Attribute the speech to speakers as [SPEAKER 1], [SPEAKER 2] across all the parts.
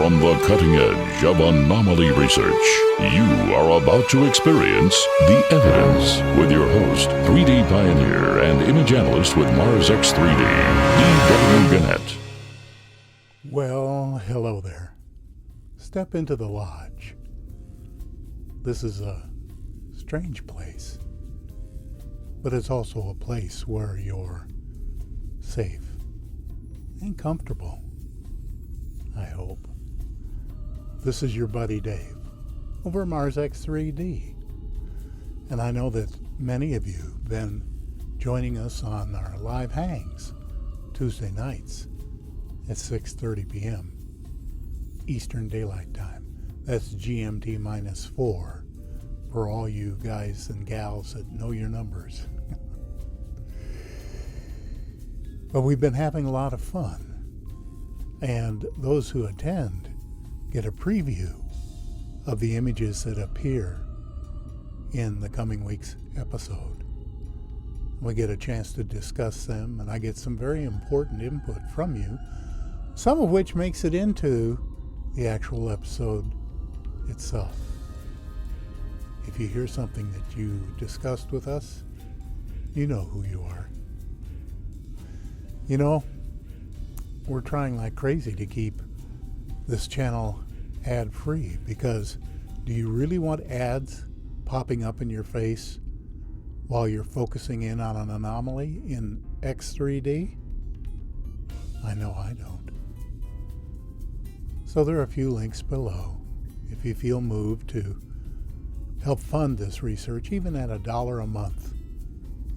[SPEAKER 1] On the cutting edge of anomaly research, you are about to experience The Evidence with your host, 3D pioneer and image analyst with Mars X3D, E.W. Gannett.
[SPEAKER 2] Well, hello there. Step into the lodge. This is a strange place, but it's also a place where you're safe and comfortable, I hope. This is your buddy Dave over Mars X3D. And I know that many of you have been joining us on our live hangs Tuesday nights at 6:30 p.m. Eastern Daylight Time. That's GMT minus 4 for all you guys and gals that know your numbers. But we've been having a lot of fun. And those who attend get a preview of the images that appear in the coming week's episode. We get a chance to discuss them, and I get some very important input from you, some of which makes it into the actual episode itself. If you hear something that you discussed with us, you know who you are. You know, we're trying like crazy to keep this channel ad-free, because do you really want ads popping up in your face while you're focusing in on an anomaly in X3D? I know I don't. So there are a few links below if you feel moved to help fund this research, even at $1 a month.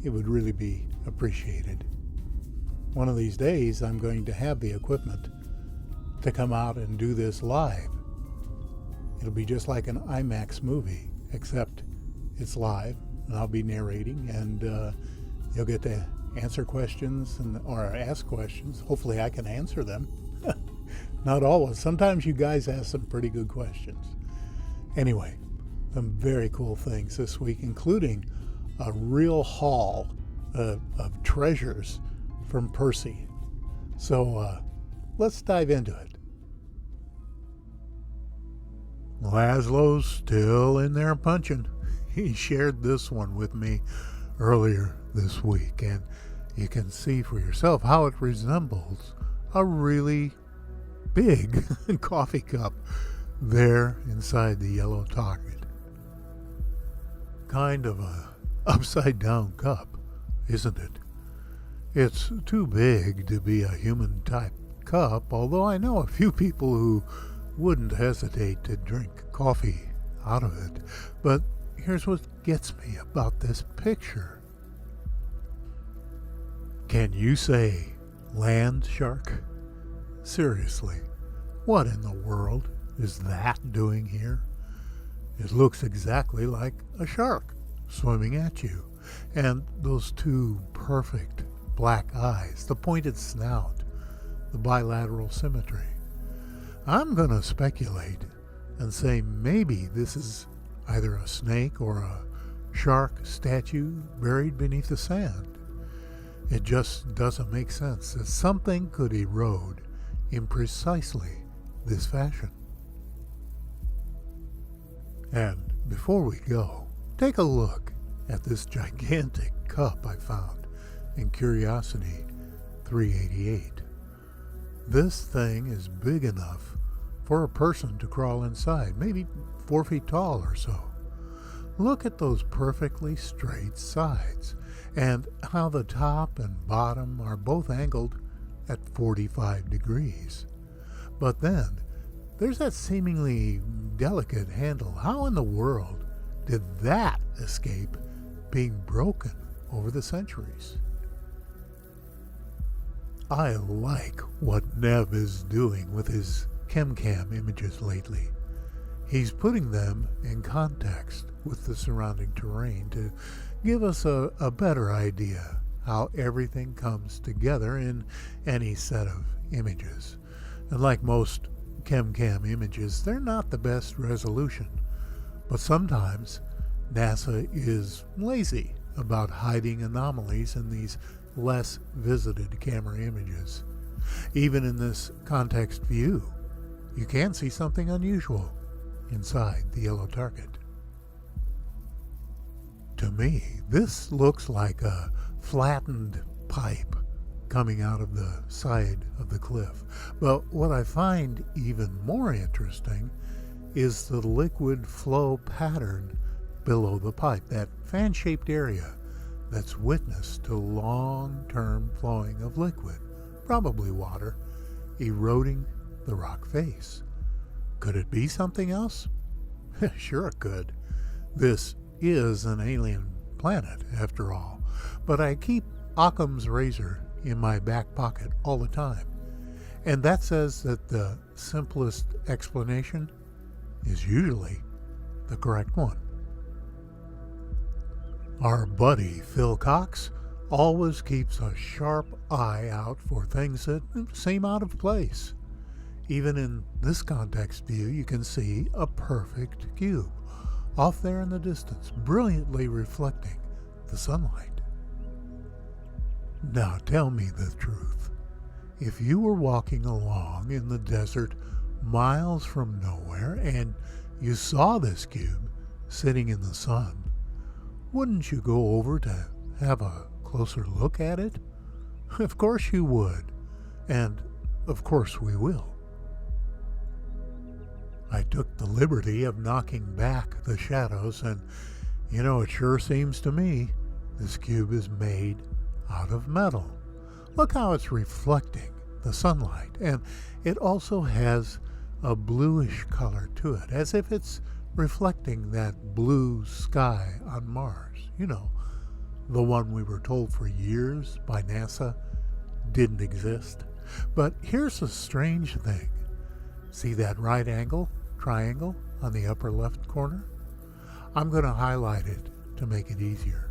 [SPEAKER 2] It would really be appreciated. One of these days I'm going to have the equipment to come out and do this live. It'll be just like an IMAX movie, except it's live, and I'll be narrating, and you'll get to answer questions or ask questions. Hopefully I can answer them. Not always. Sometimes you guys ask some pretty good questions. Anyway, some very cool things this week, including a real haul of treasures from Percy. So let's dive into it. Laszlo's still in there punching. He shared this one with me earlier this week, and you can see for yourself how it resembles a really big coffee cup there inside the yellow target. Kind of a upside down cup, isn't it? It's too big to be a human type cup, although I know a few people who wouldn't hesitate to drink coffee out of it. But here's what gets me about this picture. Can you say land shark? Seriously, what in the world is that doing here? It looks exactly like a shark swimming at you. And those two perfect black eyes, the pointed snout, the bilateral symmetry. I'm going to speculate and say maybe this is either a snake or a shark statue buried beneath the sand. It just doesn't make sense that something could erode in precisely this fashion. And before we go, take a look at this gigantic cup I found in Curiosity 388. This thing is big enough for a person to crawl inside, maybe 4 feet tall or so. Look at those perfectly straight sides, and how the top and bottom are both angled at 45 degrees. But then, there's that seemingly delicate handle. How in the world did that escape being broken over the centuries? I like what Nev is doing with his ChemCam images lately. He's putting them in context with the surrounding terrain to give us a better idea how everything comes together in any set of images. And like most ChemCam images, they're not the best resolution, but sometimes NASA is lazy about hiding anomalies in these less visited camera images. Even in this context view, you can see something unusual inside the yellow target. To me, this looks like a flattened pipe coming out of the side of the cliff. But what I find even more interesting is the liquid flow pattern below the pipe, that fan-shaped area that's witness to long-term flowing of liquid, probably water, eroding the rock face. Could it be something else? Sure it could. This is an alien planet, after all. But I keep Occam's razor in my back pocket all the time. And that says that the simplest explanation is usually the correct one. Our buddy Phil Cox always keeps a sharp eye out for things that seem out of place. Even in this context view, you can see a perfect cube off there in the distance, brilliantly reflecting the sunlight. Now tell me the truth. If you were walking along in the desert miles from nowhere and you saw this cube sitting in the sun, wouldn't you go over to have a closer look at it? Of course you would. And of course we will. I took the liberty of knocking back the shadows, and it sure seems to me this cube is made out of metal. Look how it's reflecting the sunlight, and it also has a bluish color to it, as if it's reflecting that blue sky on Mars. The one we were told for years by NASA didn't exist. But here's a strange thing. See that right angle triangle on the upper left corner? I'm going to highlight it to make it easier.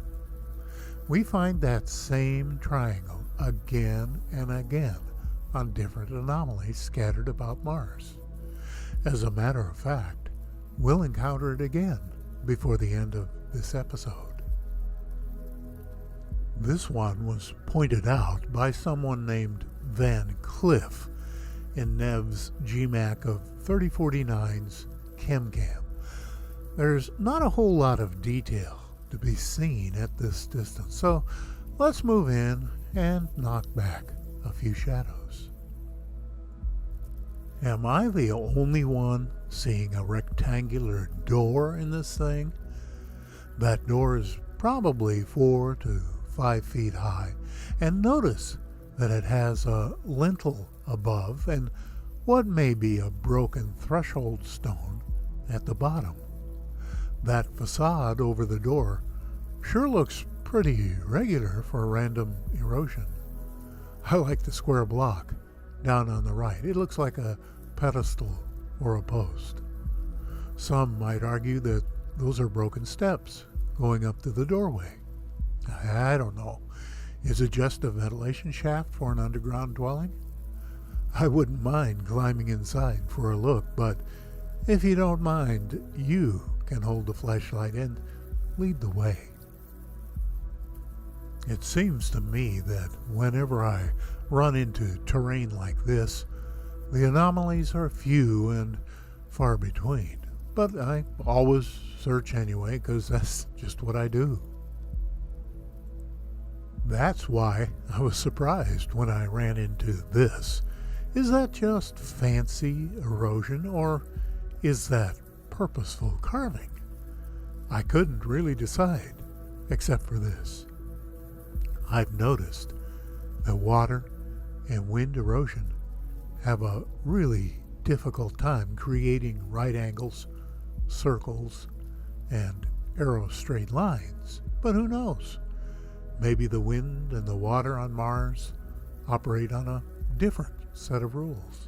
[SPEAKER 2] We find that same triangle again and again on different anomalies scattered about Mars. As a matter of fact, we'll encounter it again before the end of this episode. This one was pointed out by someone named Van Cliff in Nev's GMAC of 3049's ChemCam. There's not a whole lot of detail to be seen at this distance, so let's move in and knock back a few shadows. Am I the only one seeing a rectangular door in this thing? That door is probably 4 to 5 feet high, and notice that it has a lintel above and what may be a broken threshold stone at the bottom. That facade over the door sure looks pretty regular for random erosion. I like the square block down on the right. It looks like a pedestal or a post. Some might argue that those are broken steps going up to the doorway. I don't know. Is it just a ventilation shaft for an underground dwelling? I wouldn't mind climbing inside for a look, but if you don't mind, you can hold the flashlight and lead the way. It seems to me that whenever I run into terrain like this, the anomalies are few and far between. But I always search anyway, because that's just what I do. That's why I was surprised when I ran into this. Is that just fancy erosion, or is that purposeful carving? I couldn't really decide, except for this. I've noticed that water and wind erosion have a really difficult time creating right angles, circles, and arrow straight lines. But who knows? Maybe the wind and the water on Mars operate on a different set of rules.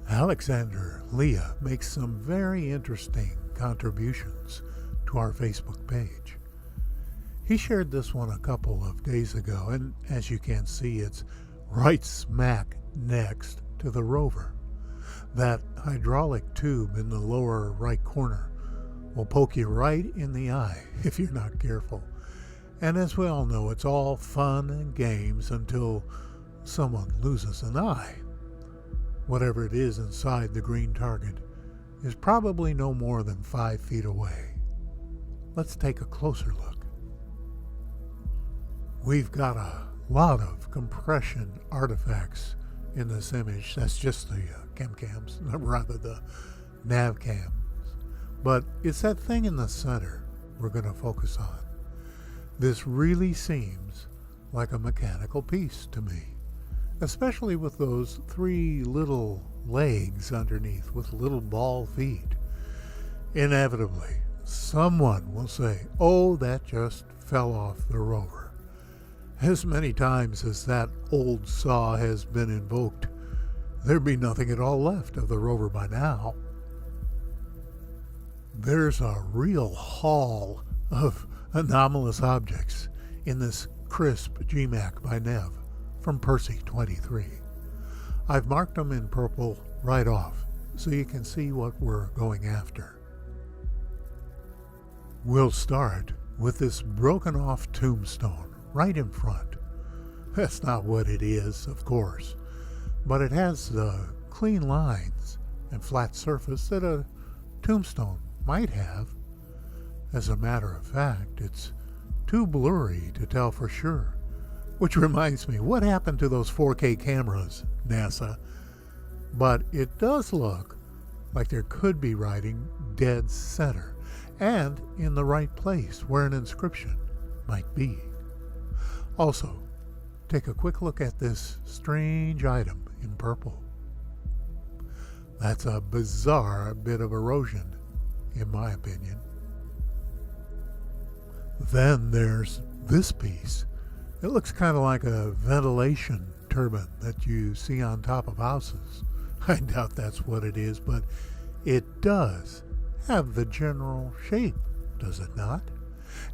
[SPEAKER 2] Alexander Leah makes some very interesting contributions to our Facebook page. He shared this one a couple of days ago, and as you can see, it's right smack next to the rover. That hydraulic tube in the lower right corner will poke you right in the eye if you're not careful. And as we all know, it's all fun and games until someone loses an eye. Whatever it is inside the green target is probably no more than 5 feet away. Let's take a closer look. We've got a lot of compression artifacts in this image. That's just the cams, rather the nav cams. But it's that thing in the center we're going to focus on. This really seems like a mechanical piece to me, especially with those 3 little legs underneath with little ball feet. Inevitably, someone will say, "Oh, that just fell off the rover." As many times as that old saw has been invoked, there'd be nothing at all left of the rover by now. There's a real haul of anomalous objects in this crisp GMAC by Nev from Percy 23. I've marked them in purple right off so you can see what we're going after. We'll start with this broken off tombstone right in front. That's not what it is, of course, but it has the clean lines and flat surface that a tombstone might have. As a matter of fact, it's too blurry to tell for sure. Which reminds me, what happened to those 4K cameras, NASA? But it does look like there could be writing dead center and in the right place where an inscription might be. Also, take a quick look at this strange item in purple. That's a bizarre bit of erosion, in my opinion. Then there's this piece. It looks kind of like a ventilation turbine that you see on top of houses. I doubt that's what it is, but it does have the general shape, does it not?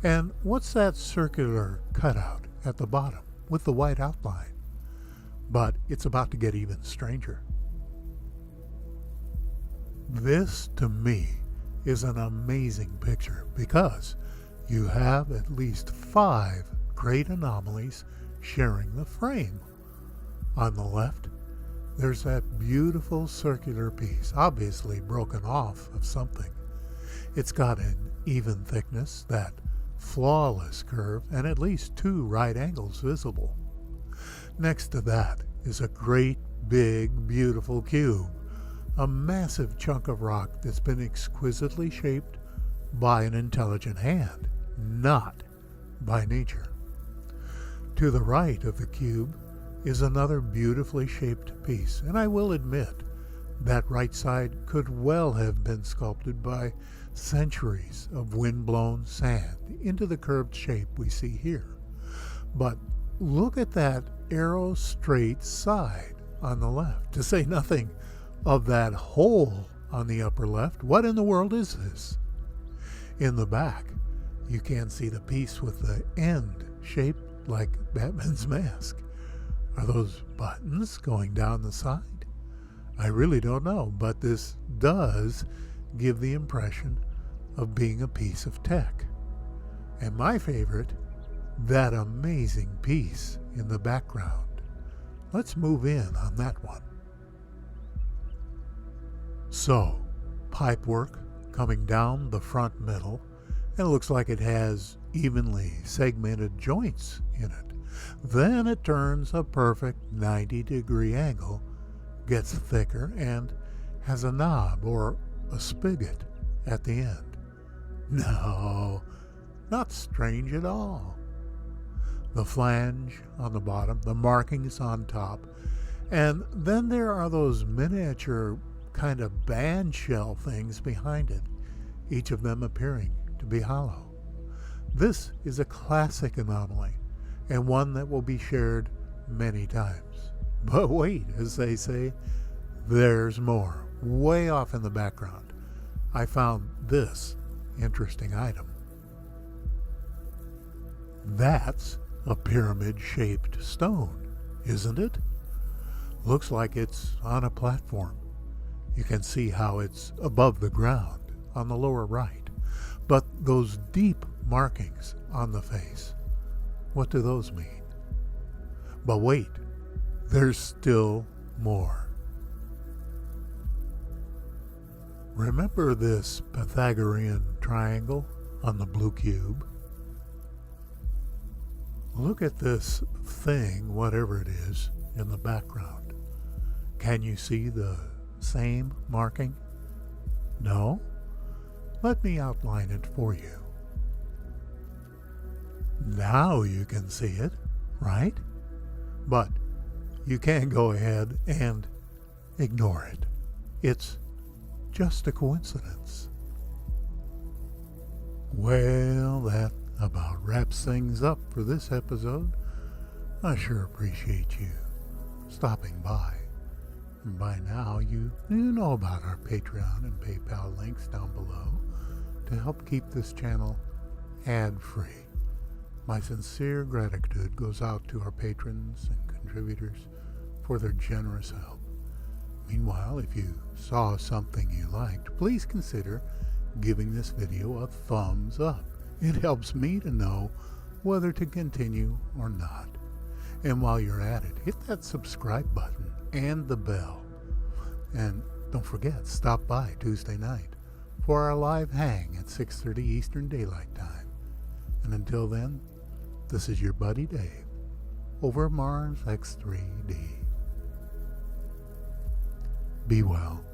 [SPEAKER 2] And what's that circular cutout at the bottom with the white outline? But it's about to get even stranger. This, to me, is an amazing picture because you have at least 5 great anomalies sharing the frame. On the left, there's that beautiful circular piece, obviously broken off of something. It's got an even thickness, that flawless curve, and at least 2 right angles visible. Next to that is a great, big, beautiful cube, a massive chunk of rock that's been exquisitely shaped by an intelligent hand, not by nature. To the right of the cube is another beautifully shaped piece, and I will admit that right side could well have been sculpted by centuries of wind-blown sand into the curved shape we see here. But look at that arrow straight side on the left, to say nothing of that hole on the upper left. What in the world is this? In the back, you can see the piece with the end shaped like Batman's mask. Are those buttons going down the side? I really don't know, but this does give the impression of being a piece of tech. And my favorite, that amazing piece in the background. Let's move in on that one. So, pipework coming down the front middle, and it looks like it has evenly segmented joints in it. Then it turns a perfect 90-degree angle, gets thicker, and has a knob or a spigot at the end. No, not strange at all. The flange on the bottom, the markings on top, and then there are those miniature kind of band shell things behind it, each of them appearing to be hollow. This is a classic anomaly, and one that will be shared many times. But wait, as they say, there's more. Way off in the background, I found this interesting item. That's a pyramid-shaped stone, isn't it? Looks like it's on a platform. You can see how it's above the ground on the lower right. But those deep markings on the face, what do those mean? But wait, there's still more. Remember this Pythagorean triangle on the blue cube? Look at this thing, whatever it is, in the background. Can you see the same marking? No? Let me outline it for you. Now you can see it, right? But you can go ahead and ignore it. It's just a coincidence. Well, that about wraps things up for this episode. I sure appreciate you stopping by. And by now, you know about our Patreon and PayPal links down below to help keep this channel ad-free. My sincere gratitude goes out to our patrons and contributors for their generous help. Meanwhile, if you saw something you liked, please consider giving this video a thumbs up. It helps me to know whether to continue or not. And while you're at it, hit that subscribe button and the bell. And don't forget, stop by Tuesday night for our live hang at 6:30 Eastern Daylight Time. And until then, this is your buddy Dave over Mars X3D. Be well.